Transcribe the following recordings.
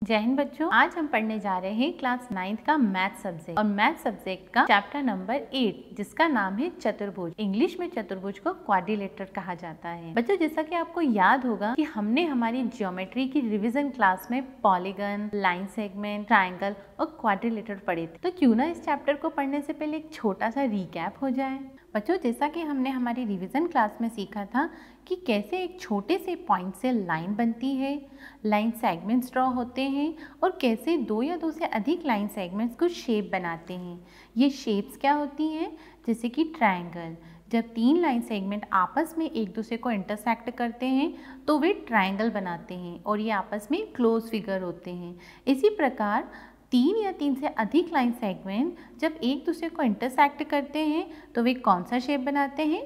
जय हिंद बच्चों, आज हम पढ़ने जा रहे हैं क्लास 9th का मैथ सब्जेक्ट और मैथ सब्जेक्ट का चैप्टर नंबर 8 जिसका नाम है चतुर्भुज। इंग्लिश में चतुर्भुज को क्वाड्रिलेटरल कहा जाता है। बच्चों, जैसा कि आपको याद होगा कि हमने हमारी ज्योमेट्री की रिवीजन क्लास में पॉलीगन, लाइन सेगमेंट, ट्राइंगल और क्वाड्रिलेटरल पढ़े थे। तो क्यों ना इस चैप्टर को पढ़ने से पहले एक छोटा सा रिकैप हो जाए। बच्चों, जैसा कि हमने हमारी रिवीजन क्लास में सीखा था कि कैसे एक छोटे से पॉइंट से लाइन बनती है, लाइन सेगमेंट्स ड्रॉ होते हैं और कैसे दो या दो से अधिक लाइन सेगमेंट्स को शेप बनाते हैं। ये शेप्स क्या होती हैं? जैसे कि ट्रायंगल, जब तीन लाइन सेगमेंट आपस में एक दूसरे को इंटरसेक्ट करते हैं तो वे ट्रायंगल बनाते हैं और ये आपस में क्लोज फिगर होते हैं। इसी प्रकार तीन या तीन से अधिक लाइन सेगमेंट जब एक दूसरे को इंटरसेक्ट करते हैं तो वे कौन सा शेप बनाते हैं?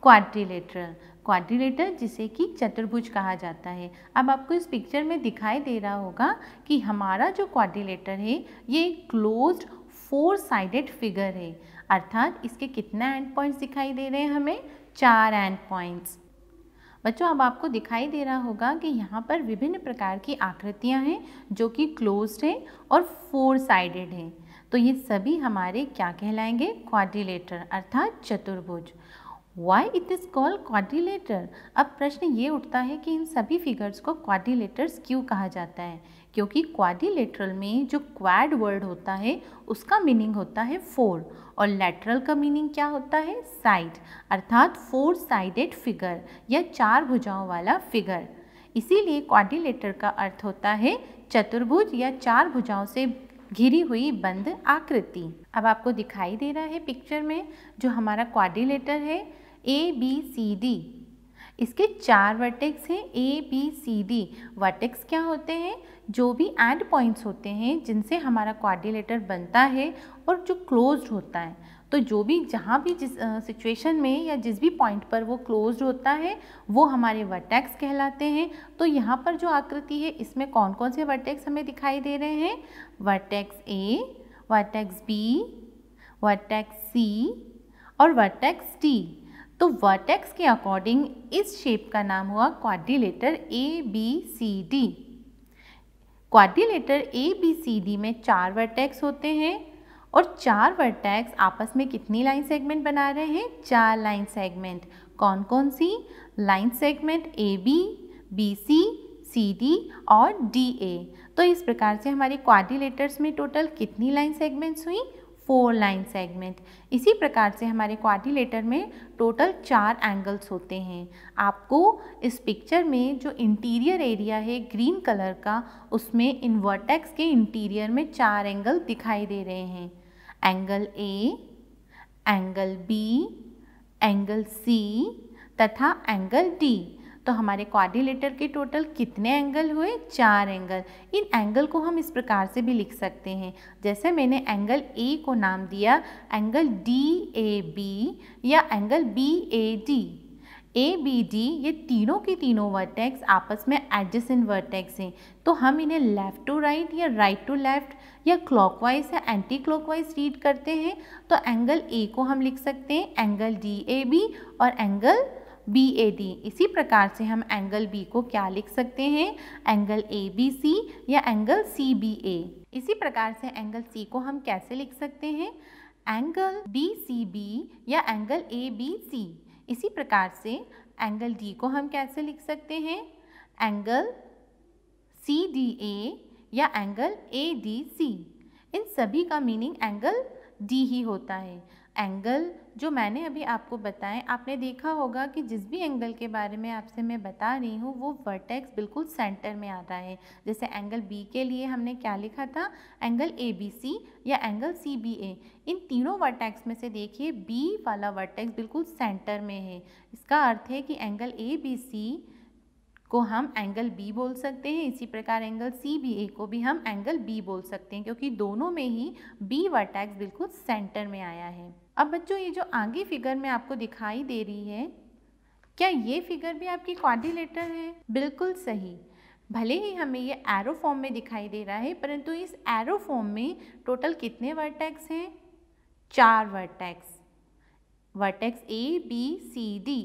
क्वाड्रिलेटरल। क्वाड्रिलेटरल जिसे कि चतुर्भुज कहा जाता है। अब आपको इस पिक्चर में दिखाई दे रहा होगा कि हमारा जो क्वाड्रिलेटर है ये क्लोज्ड 4 साइडेड फिगर है, अर्थात इसके कितने एंड पॉइंट्स दिखाई दे रहे हैं हमें? 4 एंड पॉइंट्स। बच्चों, अब आपको दिखाई दे रहा होगा कि यहाँ पर विभिन्न प्रकार की आकृतियाँ हैं जो कि क्लोज्ड है और 4 साइडेड हैं। तो ये सभी हमारे क्या कहलाएंगे? क्वाड्रिलेटर अर्थात चतुर्भुज। Why it is called quadrilateral? अब प्रश्न ये उठता है कि इन सभी फिगर्स को क्वाड्रिलेटर्स क्यों कहा जाता है? क्योंकि क्वाड्रिलेटरल में जो क्वाड वर्ड होता है उसका मीनिंग होता है 4 और लेटरल का मीनिंग क्या होता है? साइड, अर्थात 4 साइडेड फिगर या 4 भुजाओं वाला फिगर। इसीलिए क्वाड्रिलेटर का अर्थ होता है चतुर्भुज या 4 भुजाओं से घिरी हुई बंद आकृति। अब आपको दिखाई दे रहा है पिक्चर में जो हमारा क्वाड्रिलेटर है ABCD। इसके 4 वर्टेक्स हैं ABCD। वर्टेक्स क्या होते हैं? जो भी एंड पॉइंट्स होते हैं जिनसे हमारा क्वाड्रिलेटर बनता है और जो क्लोज्ड होता है। तो जो भी जहाँ भी जिस सिचुएशन में या जिस भी पॉइंट पर वो क्लोज्ड होता है वो हमारे वर्टेक्स कहलाते हैं। तो यहाँ पर जो आकृति है इसमें कौन कौन से वर्टेक्स हमें दिखाई दे रहे हैं? Vertex A, vertex B, vertex C और वर्टेक्स D। तो वर्टेक्स के अकॉर्डिंग इस शेप का नाम हुआ क्वाड्रिलेटर ABCD। क्वाड्रिलेटर ABCD में 4 वर्टेक्स होते हैं और 4 वर्टेक्स आपस में कितनी लाइन सेगमेंट बना रहे हैं? 4 लाइन सेगमेंट। कौन कौन सी? Line segment AB, BC, CD और DA। तो इस प्रकार से हमारे क्वाड्रिलेटर्स में टोटल कितनी लाइन सेगमेंट्स हुई? 4 लाइन सेगमेंट। इसी प्रकार से हमारे क्वाड्रिलेटर में टोटल 4 एंगल्स होते हैं। आपको इस पिक्चर में जो इंटीरियर एरिया है ग्रीन कलर का, उसमें इन वर्टेक्स के इंटीरियर में 4 एंगल दिखाई दे रहे हैं। Angle A, angle B, angle C तथा एंगल D। तो हमारे क्वाड्रिलेटर के टोटल कितने एंगल हुए? 4 एंगल। इन एंगल को हम इस प्रकार से भी लिख सकते हैं, जैसे मैंने एंगल A को नाम दिया एंगल DAB या एंगल BAD। ABD ये तीनों के तीनों वर्टेक्स आपस में एडजेसेंट वर्टेक्स हैं। तो हम इन्हें लेफ़्ट टू राइट या राइट टू लेफ़्ट या क्लॉकवाइज या एंटी क्लॉकवाइज रीड करते हैं। तो एंगल A को हम लिख सकते हैं एंगल DAB और एंगल BAD। इसी प्रकार से हम एंगल B को क्या लिख सकते हैं? एंगल ABC या एंगल CBA। इसी प्रकार से एंगल C को हम कैसे लिख सकते हैं? एंगल BCB या एंगल ABC। इसी प्रकार से एंगल D को हम कैसे लिख सकते हैं? एंगल CDA या एंगल ADC। इन सभी का मीनिंग एंगल D ही होता है। एंगल जो मैंने अभी आपको बताएं, आपने देखा होगा कि जिस भी एंगल के बारे में आपसे मैं बता रही हूँ वो वर्टेक्स बिल्कुल सेंटर में आता है। जैसे एंगल B के लिए हमने क्या लिखा था? एंगल ABC या एंगल CBA। इन तीनों वर्टेक्स में से देखिए B वाला वर्टेक्स बिल्कुल सेंटर में है। इसका अर्थ है कि एंगल ABC को हम एंगल B बोल सकते हैं। इसी प्रकार एंगल CBA को भी हम एंगल B बोल सकते हैं क्योंकि दोनों में ही B वर्टेक्स बिल्कुल सेंटर में आया है। अब बच्चों, ये जो आगे फिगर में आपको दिखाई दे रही है, क्या ये फिगर भी आपकी क्वाड्रिलेटर है? बिल्कुल सही। भले ही हमें ये एरो फॉर्म में दिखाई दे रहा है परंतु इस एरो फॉर्म में टोटल कितने वर्टेक्स हैं? 4 vertex. Vertex A, B, C, D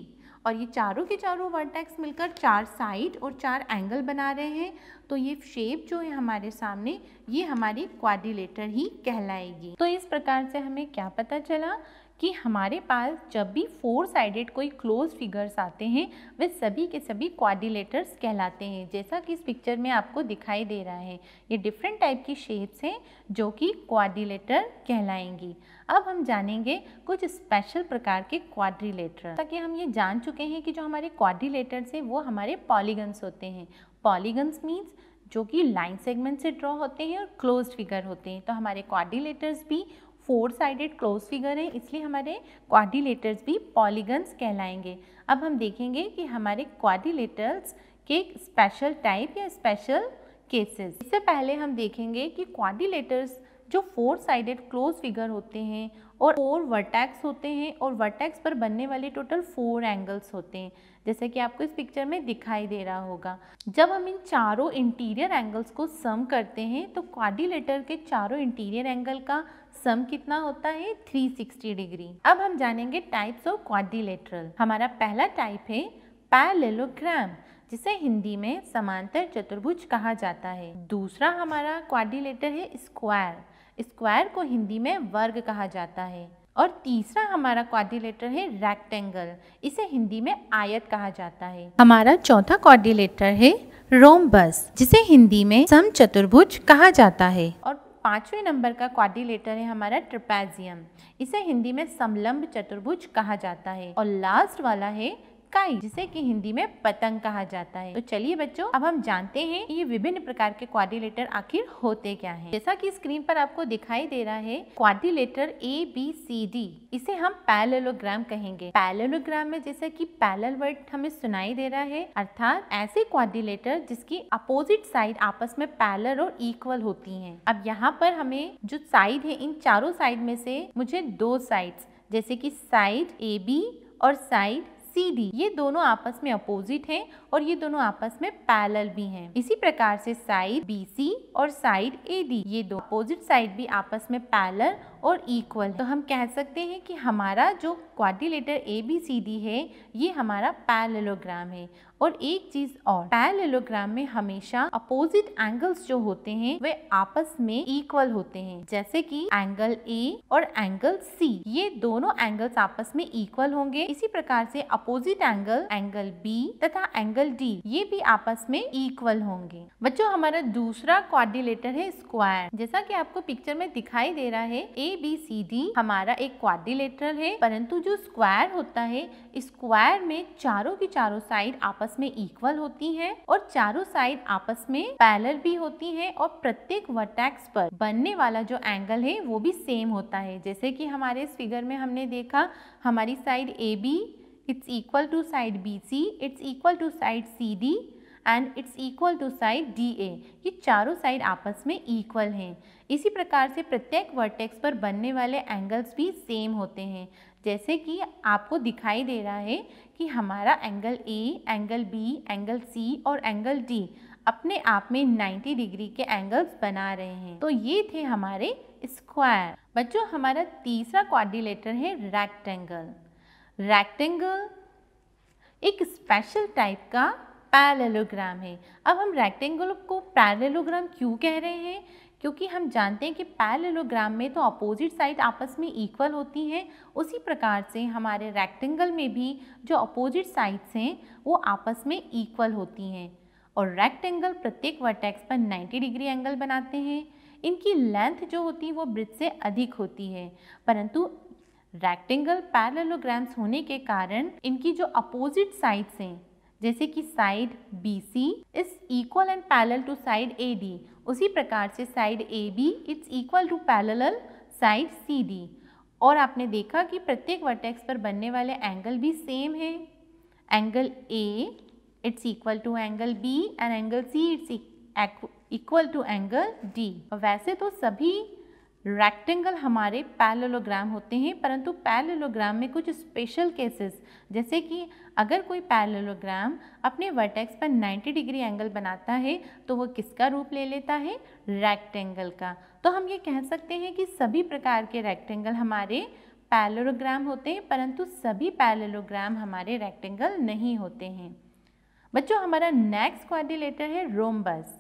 और ये चारों के चारों वर्टेक्स मिलकर 4 साइड और 4 एंगल बना रहे हैं। तो ये शेप जो है हमारे सामने, ये हमारी क्वाड्रिलेटर ही कहलाएगी। तो इस प्रकार से हमें क्या पता चला कि हमारे पास जब भी 4 साइडेड कोई क्लोज फिगर्स आते हैं वे सभी के सभी क्वाड्रिलेटर्स कहलाते हैं। जैसा कि इस पिक्चर में आपको दिखाई दे रहा है, ये डिफरेंट टाइप की शेप्स हैं जो कि क्वाड्रिलेटर कहलाएंगी। अब हम जानेंगे कुछ स्पेशल प्रकार के क्वाड्रिलेटर। ताकि हम ये जान चुके हैं कि जो हमारे क्वाड्रिलेटर्स हैं वो हमारे पॉलीगन्स होते हैं। पॉलीगन्स मीन्स जो कि लाइन सेगमेंट से ड्रॉ होते हैं और क्लोज्ड फिगर होते हैं। तो हमारे क्वाड्रिलेटर्स भी 4 साइडेड क्लोज फिगर है, इसलिए हमारे क्वाड्रिलेटर्स भी पॉलीगन्स कहलाएंगे। अब हम देखेंगे कि हमारे क्वाड्रिलेटर्स के स्पेशल टाइप या स्पेशल केसेस। इससे पहले हम देखेंगे कि क्वाड्रिलेटर्स जो 4 साइडेड क्लोज फिगर होते हैं और 4 वर्टेक्स होते हैं और वर्टेक्स पर बनने वाले टोटल 4 एंगल्स होते हैं, जैसे कि आपको इस पिक्चर में दिखाई दे रहा होगा। जब हम इन चारों इंटीरियर एंगल्स को सम करते हैं तो क्वाड्रिलेटर के चारों इंटीरियर एंगल का सम कितना होता है? 360 डिग्री। अब हम जानेंगे टाइप्स ऑफ क्वाड्रिलेटरल। हमारा पहला टाइप है पैरेललोग्राम, जिसे हिंदी में समांतर चतुर्भुज कहा जाता है। दूसरा हमारा क्वाड्रिलेटर है स्क्वायर। स्क्वायर को हिंदी में वर्ग कहा जाता है। और तीसरा हमारा क्वाड्रिलेटर है रेक्टेंगल, इसे हिंदी में आयत कहा जाता है। हमारा चौथा क्वाड्रिलेटर है रोम्बस, जिसे हिंदी में समचतुर्भुज कहा जाता है। और 5वें नंबर का क्वाड्रिलेटर है हमारा ट्रेपेजियम, इसे हिंदी में समलंब चतुर्भुज कहा जाता है। और लास्ट वाला है काइट, जिसे कि हिंदी में पतंग कहा जाता है। तो चलिए बच्चों, अब हम जानते हैं कि ये विभिन्न प्रकार के क्वाड्रिलेटर आखिर होते क्या हैं। जैसा कि स्क्रीन पर आपको दिखाई दे रहा है क्वाड्रिलेटर ABCD, इसे हम पैरेललोग्राम कहेंगे। पैरेललोग्राम में जैसे कि पैरेलल वर्ड हमें सुनाई दे रहा है, अर्थात ऐसे क्वाड्रिलेटर जिसकी अपोजिट साइड आपस में पैरेलल और इक्वल होती हैं। अब यहाँ पर हमें जो साइड है, इन चारों साइड में से मुझे 2 साइड्स जैसे कि साइड AB और साइड CD, ये दोनों आपस में अपोजिट हैं और ये दोनों आपस में पैरेलल भी हैं। इसी प्रकार से साइड BC और साइड AD, ये दो अपोजिट साइड भी आपस में पैरेलल और इक्वल। तो हम कह सकते हैं कि हमारा जो क्वाड्रिलेटर ABCD है ये हमारा पैरेललोग्राम है। और एक चीज और, पैरेललोग्राम में हमेशा अपोजिट एंगल्स जो होते हैं वे आपस में इक्वल होते हैं, जैसे कि एंगल A और एंगल C, ये दोनों एंगल्स आपस में इक्वल होंगे। इसी प्रकार से अपोजिट एंगल B तथा एंगल D, ये भी आपस में इक्वल होंगे। बच्चों, हमारा दूसरा क्वाड्रिलेटर है स्क्वायर। जैसा कि आपको पिक्चर में दिखाई दे रहा है, ABCD हमारा एक क्वाड्रिलेटर है, परंतु जो स्क्वायर होता है, स्क्वायर में चारों की चारों साइड आपस में इक्वल होती हैं और चारों साइड आपस में पैरेलल भी होती हैं और प्रत्येक वर्टेक्स पर बनने वाला जो एंगल है वो भी सेम होता है। जैसे कि हमारे इस फिगर में हमने देखा, हमारी side AB it's equal to side BC, it's equal to side CD and it's equal to side DA, ये चारों साइड आपस में इक्वल हैं। इसी प्रकार से प्रत्येक वर्टेक्स पर बनने वाले एंगल्स भी सेम होते हैं। जैसे कि आपको दिखाई दे रहा है कि हमारा angle A, angle B, angle C और एंगल D अपने आप में 90 डिग्री के एंगल्स बना रहे हैं। तो ये थे हमारे स्क्वायर। बच्चों, हमारा तीसरा क्वाड्रिलेटर है रेक्टेंगल। रेक्टेंगल एक स्पेशल टाइप का पैरेललोग्राम है। अब हम रेक्टेंगल को पैरेललोग्राम क्यों कह रहे हैं? क्योंकि हम जानते हैं कि पैरेललोग्राम में तो अपोजिट साइड आपस में इक्वल होती हैं, उसी प्रकार से हमारे रेक्टेंगल में भी जो अपोजिट साइड्स हैं वो आपस में इक्वल होती हैं। और रेक्टेंगल प्रत्येक वर्टेक्स पर 90 डिग्री एंगल बनाते हैं। इनकी लेंथ जो होती है वो ब्रेड्थ से अधिक होती है, परंतु रेक्टेंगल पैरेललोग्राम्स होने के कारण इनकी जो अपोजिट साइड्स हैं, जैसे कि side BC is equal and parallel to side AD, उसी प्रकार से साइड AB it's equal to parallel side CD। और आपने देखा कि प्रत्येक वर्टेक्स पर बनने वाले एंगल भी सेम है। Angle A it's equal to angle B and angle C it's equal to angle D। वैसे तो सभी रेक्टेंगल हमारे पैरेललोग्राम होते हैं, परंतु पैरेललोग्राम में कुछ स्पेशल केसेस, जैसे कि अगर कोई पैरेललोग्राम अपने वर्टेक्स पर 90 डिग्री एंगल बनाता है तो वो किसका रूप ले लेता है? रेक्टेंगल का। तो हम ये कह सकते हैं कि सभी प्रकार के रेक्टेंगल हमारे पैरेललोग्राम होते हैं, परंतु सभी पैरेललोग्राम हमारे रेक्टेंगल नहीं होते हैं। बच्चों हमारा नेक्स्ट क्वाड्रिलेटर है रोम्बस।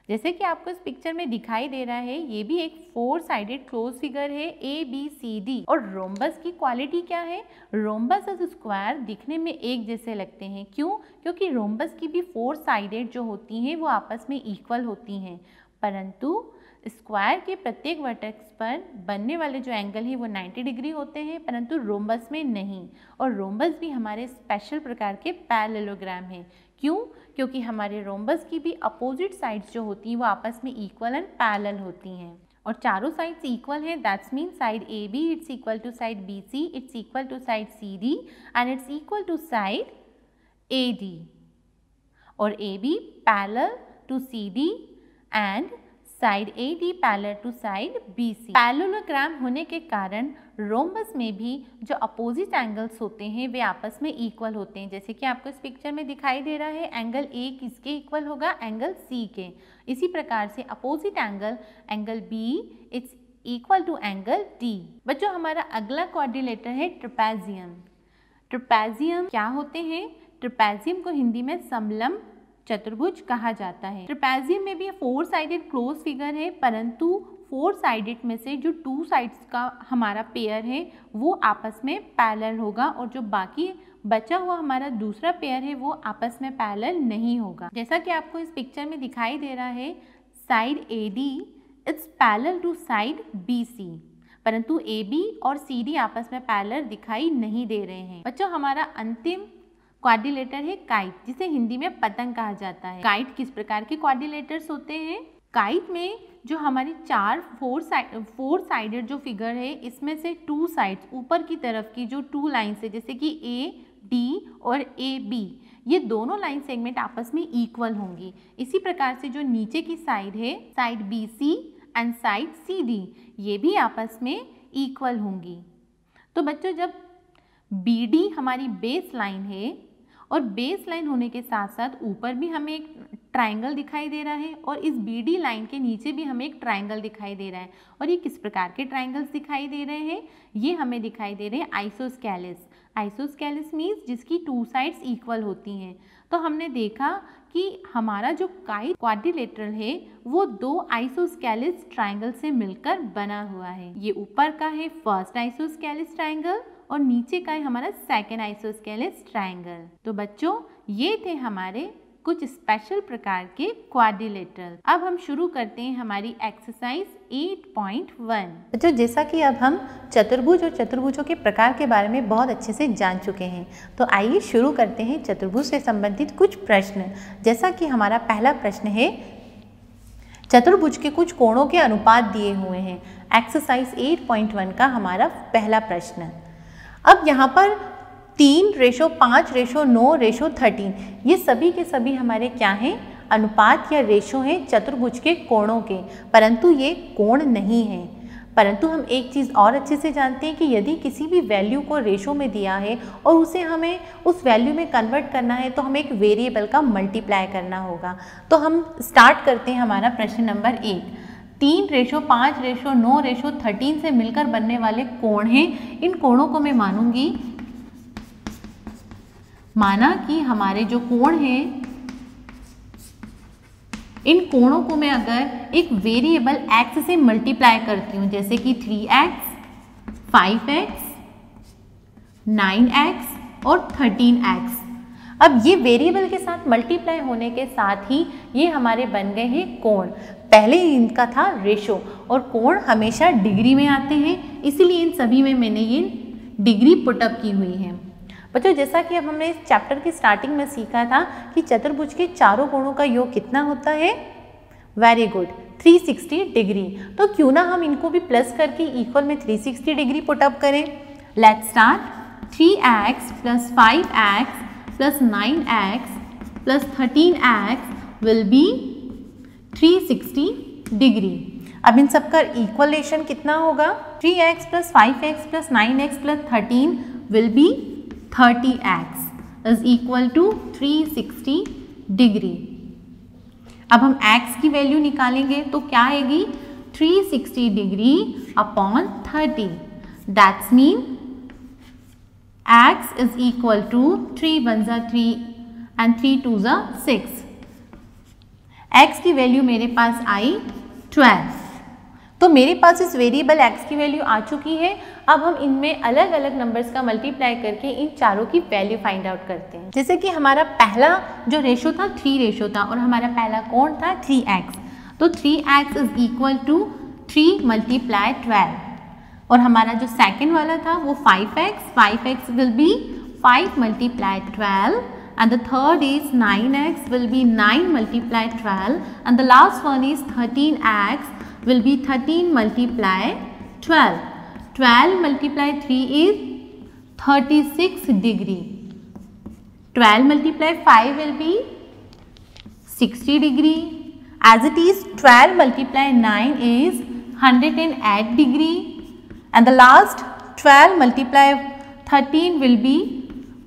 जैसे कि आपको इस पिक्चर में दिखाई दे रहा है, ये भी एक 4 साइडेड क्लोज फिगर है ABCD। और रोम्बस की क्वालिटी क्या है? रोम्बस एज स्क्वायर दिखने में एक जैसे लगते हैं। क्यों? क्योंकि रोम्बस की भी 4 साइडेड जो होती हैं वो आपस में इक्वल होती हैं, परंतु स्क्वायर के प्रत्येक वर्टेक्स पर बनने वाले जो एंगल है वो 90 डिग्री होते हैं, परंतु रोम्बस में नहीं। और रोम्बस भी हमारे स्पेशल प्रकार के पैरेललोग्राम हैं। क्यों? क्योंकि हमारे रोम्बस की भी अपोजिट साइड्स जो होती हैं वो आपस में इक्वल एंड पैरेलल होती हैं। और चारों साइड्स इक्वल हैं, that's mean side AB it's equal to side BC, it's equal to side CD and it's equal to side AD। और AB parallel to CD and side AD parallel to side BC। Parallelogram होने के कारण rhombus में भी जो opposite angles होते हैं वे आपस में इक्वल होते हैं। जैसे कि आपको इस पिक्चर में दिखाई दे रहा है, एंगल A किसके इक्वल होगा? एंगल C के। इसी प्रकार से opposite angle B it's equal to angle D। बच्चों हमारा अगला क्वाड्रिलेटर है ट्रेपेजियम। ट्रेपेजियम क्या होते हैं? ट्रेपेजियम को हिंदी में समलंब चतुर्भुज कहा जाता है। ट्रेपेजियम में भी 4 साइडेड क्लोज फिगर है, परंतु 4 साइडेड में से जो 2 साइड्स का हमारा पेयर है वो आपस में पैरेलल होगा, और जो बाकी बचा हुआ हमारा दूसरा पेयर है वो आपस में पैरेलल नहीं होगा। जैसा कि आपको इस पिक्चर में दिखाई दे रहा है, side AD it's parallel to side BC, परंतु AB और CD आपस में पैरेलल दिखाई नहीं दे रहे हैं। बच्चों हमारा अंतिम क्वाड्रिलेटर है काइट, जिसे हिंदी में पतंग कहा जाता है। काइट किस प्रकार के क्वाड्रिलेटर्स होते हैं? काइट में जो हमारी 4 साइडेड जो फिगर है, इसमें से 2 साइड्स ऊपर की तरफ की जो 2 लाइन्स है, जैसे कि AD और AB, ये दोनों लाइन सेगमेंट आपस में इक्वल होंगी। इसी प्रकार से जो नीचे की साइड है, side BC and side CD, ये भी आपस में इक्वल होंगी। तो बच्चों जब BD हमारी बेस लाइन है, और बेस लाइन होने के साथ साथ ऊपर भी हमें एक ट्राइंगल दिखाई दे रहा है, और इस BD लाइन के नीचे भी हमें एक ट्राइंगल दिखाई दे रहा है। और ये किस प्रकार के ट्राइंगल्स दिखाई दे रहे हैं? ये हमें दिखाई दे रहे हैं आइसोस्केलिस। आइसोस्केलिस मीन्स जिसकी 2 साइड्स इक्वल होती हैं। तो हमने देखा कि हमारा जो काइट क्वाड्रिलेटरल है वो 2 आइसोस्केलिस ट्राइंगल से मिलकर बना हुआ है। ये ऊपर का है फर्स्ट आइसोस्केलिस ट्राइंगल, और नीचे का है हमारा सेकेंड आइसोस्केलिस ट्राइंगल। तो बच्चों ये थे हमारे कुछ स्पेशल प्रकार के क्वाड्रिलेटरल। अब हम शुरू करते हैं हमारी एक्सरसाइज 8.1। बच्चों जैसा कि अब हम चतुर्भुज और चतुर्भुजों के प्रकार के बारे में बहुत अच्छे से जान चुके हैं, तो आइए शुरू करते हैं चतुर्भुज से संबंधित कुछ प्रश्न। जैसा कि हमारा पहला प्रश्न है, चतुर्भुज के कुछ कोणों के अनुपात दिए हुए हैं। एक्सरसाइज 8.1 का हमारा पहला प्रश्न। अब यहाँ पर 3:5:9:13 ये सभी के सभी हमारे क्या हैं? अनुपात या रेशो हैं चतुर्भुज के कोणों के, परंतु ये कोण नहीं है। परंतु हम एक चीज़ और अच्छे से जानते हैं कि यदि किसी भी वैल्यू को रेशो में दिया है और उसे हमें उस वैल्यू में कन्वर्ट करना है, तो हमें एक वेरिएबल का मल्टीप्लाई करना होगा। तो हम स्टार्ट करते हैं हमारा प्रश्न नंबर 1। 3:5:9:13 से मिलकर बनने वाले कोण हैं। इन कोणों को मैं माना कि हमारे जो कोण हैं, इन कोणों को मैं अगर एक वेरिएबल x से मल्टीप्लाई करती हूँ, जैसे कि 3x, 5x, 9x और 13x। अब ये वेरिएबल के साथ मल्टीप्लाई होने के साथ ही ये हमारे बन गए हैं कोण। पहले इनका था रेशो, और कोण हमेशा डिग्री में आते हैं, इसलिए इन सभी में मैंने ये डिग्री पुटअप की हुई है। बच्चों जैसा कि अब हमने इस चैप्टर की स्टार्टिंग में सीखा था कि चतुर्भुज के चारों कोणों का योग कितना होता है? Very good, 360 degree. तो क्यों ना हम इनको भी प्लस करके इक्वल में 360 डिग्री पुटअप करें। Let's start. 3x + 5x + 9x + 13x will be 360 degree. अब इन सबका इक्वलेशन कितना होगा? 3x + 5x + 9x + 13 will be 30x is equal to 360 degree. अब हम x की वैल्यू निकालेंगे तो क्या आएगी? 360 degree upon 30। That's mean x is equal to 3 1 जा 3 and 3 2 जा 6। x की वैल्यू मेरे पास आई 12। तो मेरे पास इस वेरिएबल x की वैल्यू आ चुकी है। अब हम इनमें अलग अलग नंबर्स का मल्टीप्लाई करके इन चारों की वैल्यू फाइंड आउट करते हैं। जैसे कि हमारा पहला जो रेशो था 3 रेशो था और हमारा पहला कोण था 3x, तो 3x is equal to 3 multiply 12। और हमारा जो सेकंड वाला था वो 5x will be 5 multiply 12 and the third is 9x will be 9 multiply 12 and the last one is 13x will be 13 multiply 12. 12 multiply 3 is 36 degree. 12 multiply 5 will be 60 degree. As it is 12 multiply 9 is 108 degree and the last 12 multiply 13 will be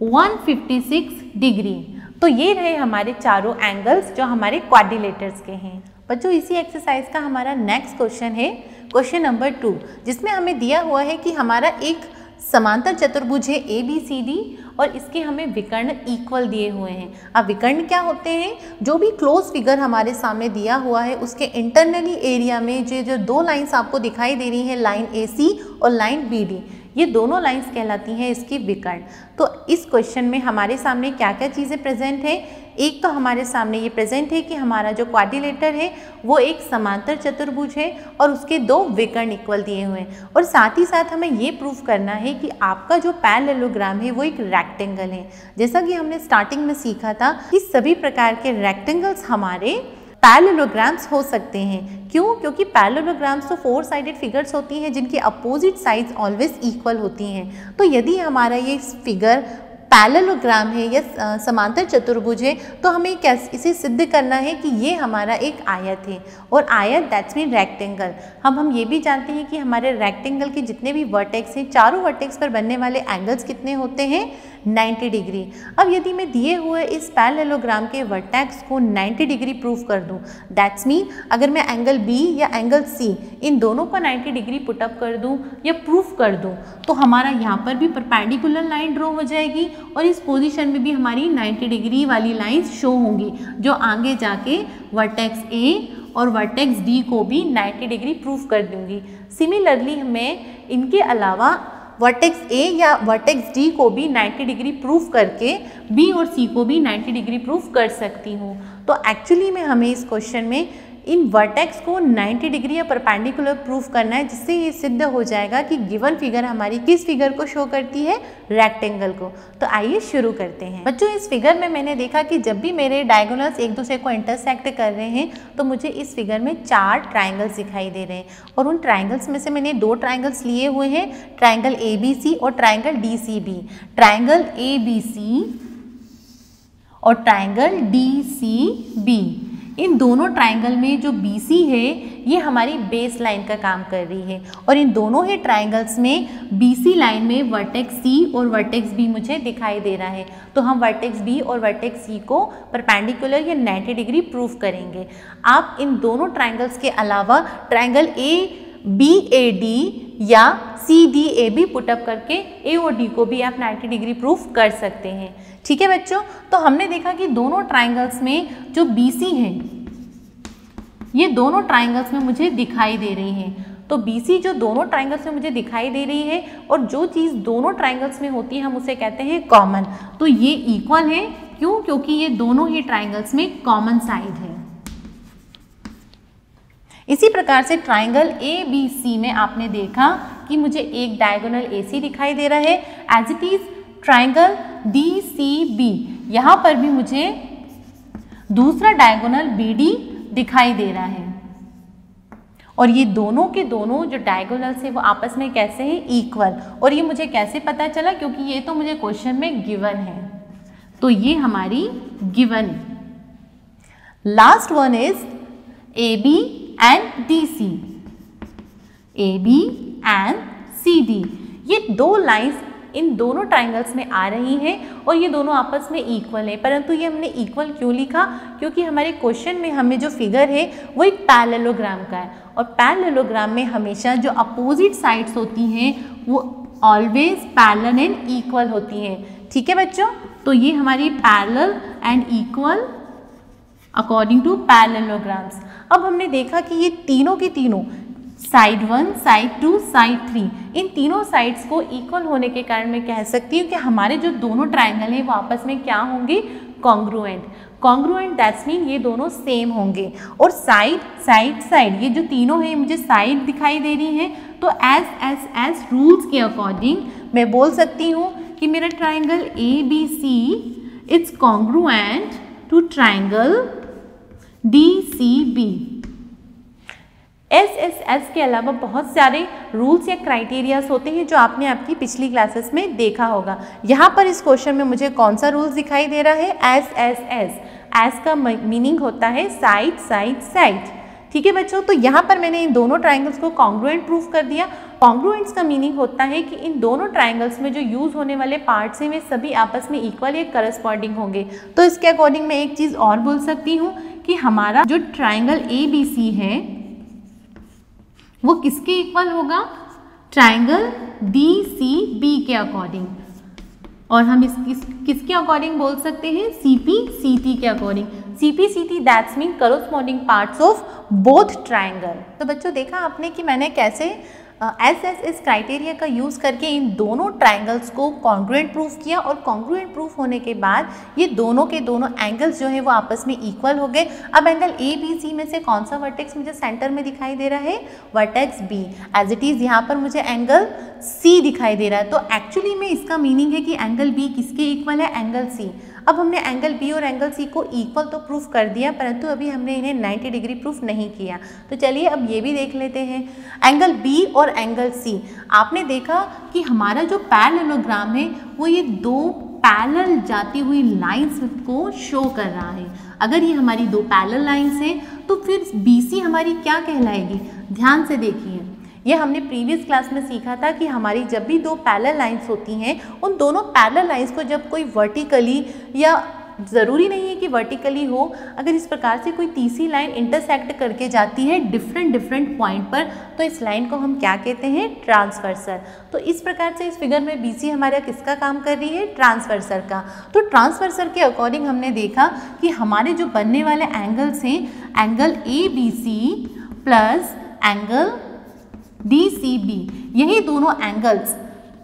156 degree. तो ये रहे हमारे चारों angles जो हमारे quadrilaterals के हैं। बच्चों इसी एक्सरसाइज का हमारा नेक्स्ट क्वेश्चन है क्वेश्चन नंबर 2, जिसमें हमें दिया हुआ है कि हमारा एक समांतर चतुर्भुज है ABCD और इसके हमें विकर्ण इक्वल दिए हुए हैं। अब विकर्ण क्या होते हैं? जो भी क्लोज फिगर हमारे सामने दिया हुआ है उसके इंटरनली एरिया में जो दो लाइंस आपको दिखाई दे रही हैं, लाइन AC और लाइन BD, ये दोनों लाइंस कहलाती हैं इसकी विकर्ण। तो इस क्वेश्चन में हमारे सामने क्या क्या चीज़ें प्रेजेंट है? एक तो हमारे सामने ये प्रेजेंट है कि हमारा जो क्वाड्रिलेटर है वो एक समांतर चतुर्भुज है और उसके दो विकर्ण इक्वल दिए हुए हैं। और साथ ही साथ हमें ये प्रूफ करना है कि आपका जो पैरेललोग्राम है वो एक रेक्टेंगल है। जैसा कि हमने स्टार्टिंग में सीखा था कि सभी प्रकार के रेक्टेंगल्स हमारे पैरेललोग्राम्स हो सकते हैं। क्यों? क्योंकि पैरेललोग्राम्स तो 4 साइडेड फिगर्स होती हैं जिनकी अपोजिट साइड्स ऑलवेज इक्वल होती हैं। तो यदि हमारा ये फिगर पैरेललोग्राम है या समांतर चतुर्भुज है तो हमें कैसे इसे सिद्ध करना है कि ये हमारा एक आयत है और आयत दैट्स मीन रेक्टेंगल। हम ये भी जानते हैं कि हमारे रेक्टेंगल के जितने भी वर्टेक्स हैं, चारों वर्टेक्स पर बनने वाले एंगल्स कितने होते हैं? 90 डिग्री। अब यदि मैं दिए हुए इस पैरेललोग्राम के वर्टेक्स को 90 डिग्री प्रूफ कर दूं, दैट्स मीन अगर मैं एंगल B या एंगल C इन दोनों को 90 डिग्री पुटअप कर दूं या प्रूफ कर दूं तो हमारा यहाँ पर भी परपेंडिकुलर लाइन ड्रॉ हो जाएगी और इस पोजीशन में भी हमारी 90 डिग्री वाली लाइंस शो होंगी जो आगे जाके वर्टेक्स A और वर्टेक्स D को भी 90 डिग्री प्रूफ कर दूंगी। सिमिलरली मैं इनके अलावा वर्टेक्स A या वर्टेक्स D को भी 90 डिग्री प्रूफ करके B और C को भी 90 डिग्री प्रूफ कर सकती हूँ। तो एक्चुअली में हमें इस क्वेश्चन में इन वर्टेक्स को 90 डिग्री या परपेंडिकुलर प्रूफ करना है, जिससे ये सिद्ध हो जाएगा कि गिवन फिगर हमारी किस फिगर को शो करती है? रेक्टेंगल को। तो आइए शुरू करते हैं। बच्चों इस फिगर में मैंने देखा कि जब भी मेरे डायगोनल्स एक दूसरे को इंटरसेक्ट कर रहे हैं तो मुझे इस फिगर में 4 ट्राइंगल्स दिखाई दे रहे हैं और उन ट्राइंगल्स में से मैंने 2 ट्राइंगल्स लिए हुए हैं, ट्राइंगल ABC और ट्राइंगल DCB। ट्राइंगल ABC और ट्राइंगल DCB, इन दोनों ट्राइंगल में जो BC है ये हमारी बेस लाइन का काम कर रही है और इन दोनों ही ट्राइंगल्स में BC लाइन में वर्टेक्स C और वर्टेक्स B मुझे दिखाई दे रहा है। तो हम वर्टेक्स B और वर्टेक्स C को परपेंडिकुलर या 90 डिग्री प्रूफ करेंगे। आप इन दोनों ट्राइंगल्स के अलावा ट्राइंगल ABAD या CDAB पुटअप करके A और D को भी आप 90 डिग्री प्रूफ कर सकते हैं। ठीक है बच्चों, तो हमने देखा कि दोनों ट्राइंगल्स में जो BC है ये दोनों ट्राइंगल्स में मुझे दिखाई दे रही है। तो BC जो दोनों ट्राइंगल्स में मुझे दिखाई दे रही है और जो चीज़ दोनों ट्राइंगल्स में होती है हम उसे कहते हैं कॉमन। तो ये इक्वल है, क्यों? क्योंकि ये दोनों ही ट्राइंगल्स में कॉमन साइड है। इसी प्रकार से ट्राइंगल ABC में आपने देखा कि मुझे एक डायगोनल AC दिखाई दे रहा है। As it is triangle DCB, यहाँ पर भी मुझे दूसरा डायगोनल BD दिखाई दे रहा है और ये दोनों के दोनों जो डायगोनल्स है वो आपस में कैसे हैं? इक्वल। और ये मुझे कैसे पता चला? क्योंकि ये तो मुझे क्वेश्चन में गिवन है, तो ये हमारी given. Last one is AB and DC, AB and CD। ये दो लाइंस इन दोनों ट्राइंगल्स में आ रही हैं और ये दोनों आपस में इक्वल है। परंतु ये हमने इक्वल क्यों लिखा? क्योंकि हमारे क्वेश्चन में हमें जो फिगर है वो एक पैरेललोग्राम का है और पैरेललोग्राम में हमेशा जो अपोजिट साइड्स होती हैं वो ऑलवेज पैरेलल एंड इक्वल होती हैं। ठीक है बच्चों, तो ये हमारी parallel and equal according to parallelograms. अब हमने देखा कि ये तीनों की तीनों साइड 1, साइड 2, साइड 3, इन तीनों साइड्स को इक्वल होने के कारण मैं कह सकती हूँ कि हमारे जो दोनों ट्राइंगल हैं वो आपस में क्या होंगे, कॉन्ग्रुएंट। कॉन्ग्रुएंट दैट्स मीन ये दोनों सेम होंगे। और साइड साइड साइड, ये जो तीनों हैं मुझे साइड दिखाई दे रही हैं, तो एज रूल्स के अकॉर्डिंग मैं बोल सकती हूँ कि मेरा triangle ABC it's congruent to triangle DCB। SSS के अलावा बहुत सारे रूल्स या क्राइटेरियाज होते हैं जो आपने आपकी पिछली क्लासेस में देखा होगा। यहाँ पर इस क्वेश्चन में मुझे कौन सा रूल्स दिखाई दे रहा है, SSS। एस का मीनिंग होता है साइड साइड साइड। ठीक है बच्चों, तो यहाँ पर मैंने इन दोनों ट्राइंगल्स को कॉन्ग्रुएंट प्रूफ कर दिया। कॉन्ग्रुएंट्स का मीनिंग होता है कि इन दोनों ट्राइंगल्स में जो यूज होने वाले पार्ट्स हैं वे सभी आपस में इक्वल या करस्पॉन्डिंग होंगे। तो इसके अकॉर्डिंग मैं एक चीज़ और बोल सकती हूँ कि हमारा जो ट्राइंगल ABC है वो किसके इक्वल होगा, ट्राइंगल DCB के अकॉर्डिंग। और हम किसके अकॉर्डिंग बोल सकते हैं, CPCT के according. CPCT that's mean corresponding parts of both triangle. तो बच्चों देखा आपने कि मैंने कैसे SSS क्राइटेरिया का यूज़ करके इन दोनों ट्राइंगल्स को कॉन्ग्रुएंट प्रूफ किया, और कॉन्ग्रुएंट प्रूफ होने के बाद ये दोनों के दोनों एंगल्स जो है वो आपस में इक्वल हो गए। अब एंगल ABC में से कौन सा वर्टेक्स मुझे सेंटर में दिखाई दे रहा है, vertex B। As it is यहाँ पर मुझे एंगल C दिखाई दे रहा है। तो एक्चुअली में इसका मीनिंग है कि एंगल B किसके इक्वल है, एंगल C। अब हमने एंगल B और एंगल C को इक्वल तो प्रूफ कर दिया, परंतु अभी हमने इन्हें 90 डिग्री प्रूफ नहीं किया। तो चलिए अब ये भी देख लेते हैं, एंगल B और एंगल C। आपने देखा कि हमारा जो पैरेललोग्राम है वो ये दो पैरेलल जाती हुई लाइंस को शो कर रहा है। अगर ये हमारी दो पैरेलल लाइंस हैं तो फिर BC हमारी क्या कहलाएगी, ध्यान से देखिए। ये हमने प्रीवियस क्लास में सीखा था कि हमारी जब भी दो पैरेलल लाइंस होती हैं, उन दोनों पैरेलल लाइंस को जब कोई वर्टिकली, या ज़रूरी नहीं है कि वर्टिकली हो, अगर इस प्रकार से कोई तीसरी लाइन इंटरसेक्ट करके जाती है डिफरेंट पॉइंट पर, तो इस लाइन को हम क्या कहते हैं, ट्रांसवर्सर। तो इस प्रकार से इस फिगर में BC हमारा किसका काम कर रही है, ट्रांसवर्सर का। तो ट्रांसवर्सर के अकॉर्डिंग हमने देखा कि हमारे जो बनने वाले एंगल्स हैं, angle ABC plus angle DCB, यही दोनों एंगल्स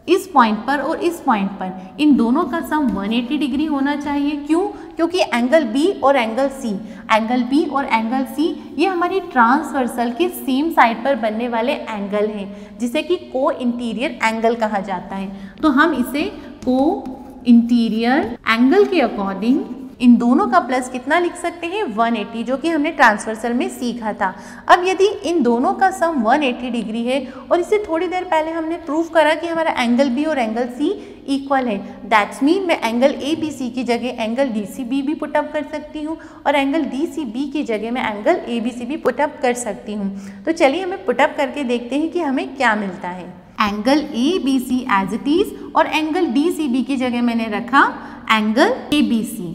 इस पॉइंट पर और इस पॉइंट पर, इन दोनों का सम 180 डिग्री होना चाहिए। क्यों, क्योंकि एंगल B और एंगल C, एंगल B और एंगल C ये हमारी ट्रांसवर्सल के सेम साइड पर बनने वाले एंगल हैं, जिसे कि को इंटीरियर एंगल कहा जाता है। तो हम इसे को इंटीरियर एंगल के अकॉर्डिंग इन दोनों का प्लस कितना लिख सकते हैं, 180, जो कि हमने ट्रांसवर्सल में सीखा था। अब यदि इन दोनों का सम 180 डिग्री है, और इससे थोड़ी देर पहले हमने प्रूफ करा कि हमारा एंगल B और एंगल C इक्वल है, दैट्स मीन मैं एंगल ABC की जगह एंगल DCB भी पुटअप कर सकती हूँ, और एंगल DCB की जगह मैं एंगल ABC भी पुटअप कर सकती हूँ। तो चलिए हमें पुटअप करके देखते हैं कि हमें क्या मिलता है। Angle ABC as it is, और एंगल DCB की जगह मैंने रखा angle ABC।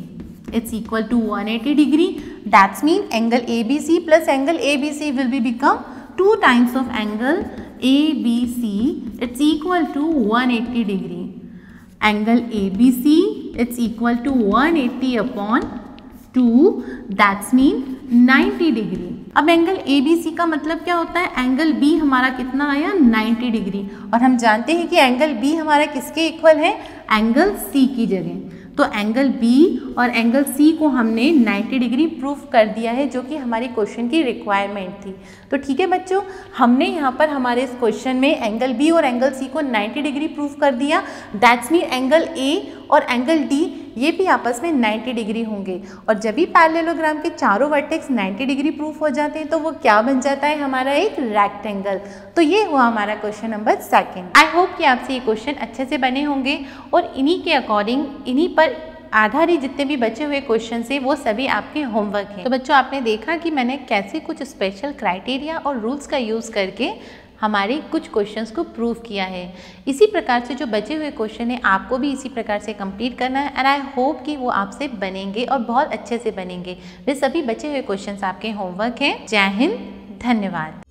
It's equal to 180 degree. That's mean angle ABC plus angle ABC will be become 2 times of angle ABC. It's equal to 180 degree. Angle ABC it's equal to 180 upon 2. That's mean 90 degree. अब angle ABC का मतलब क्या होता है, angle B हमारा कितना आया, 90 degree. और हम जानते हैं कि एंगल B हमारा किसके इक्वल है, एंगल C की जगह। तो एंगल B और एंगल C को हमने 90 डिग्री प्रूफ कर दिया है, जो कि हमारी क्वेश्चन की रिक्वायरमेंट थी। तो ठीक है बच्चों, हमने यहाँ पर हमारे इस क्वेश्चन में एंगल B और एंगल C को 90 डिग्री प्रूफ कर दिया। दैट्स मीन एंगल A और एंगल D ये भी आपस में 90 डिग्री होंगे। और जब भी पैरेललोग्राम के चारों वर्टेक्स 90 डिग्री प्रूफ हो जाते हैं तो वो क्या बन जाता है, हमारा एक रेक्टेंगल। तो ये हुआ हमारा क्वेश्चन नंबर 2। आई होप कि आपसे ये क्वेश्चन अच्छे से बने होंगे, और इन्हीं के अकॉर्डिंग, इन्हीं पर आधारित जितने भी बचे हुए क्वेश्चन है वो सभी आपके होमवर्क हैं। तो बच्चों आपने देखा कि मैंने कैसे कुछ स्पेशल क्राइटेरिया और रूल्स का यूज़ करके हमारे कुछ क्वेश्चंस को प्रूव किया है। इसी प्रकार से जो बचे हुए क्वेश्चन हैं आपको भी इसी प्रकार से कंप्लीट करना है, एंड आई होप कि वो आपसे बनेंगे और बहुत अच्छे से बनेंगे। वे सभी बचे हुए क्वेश्चंस आपके होमवर्क हैं। जय हिंद, धन्यवाद।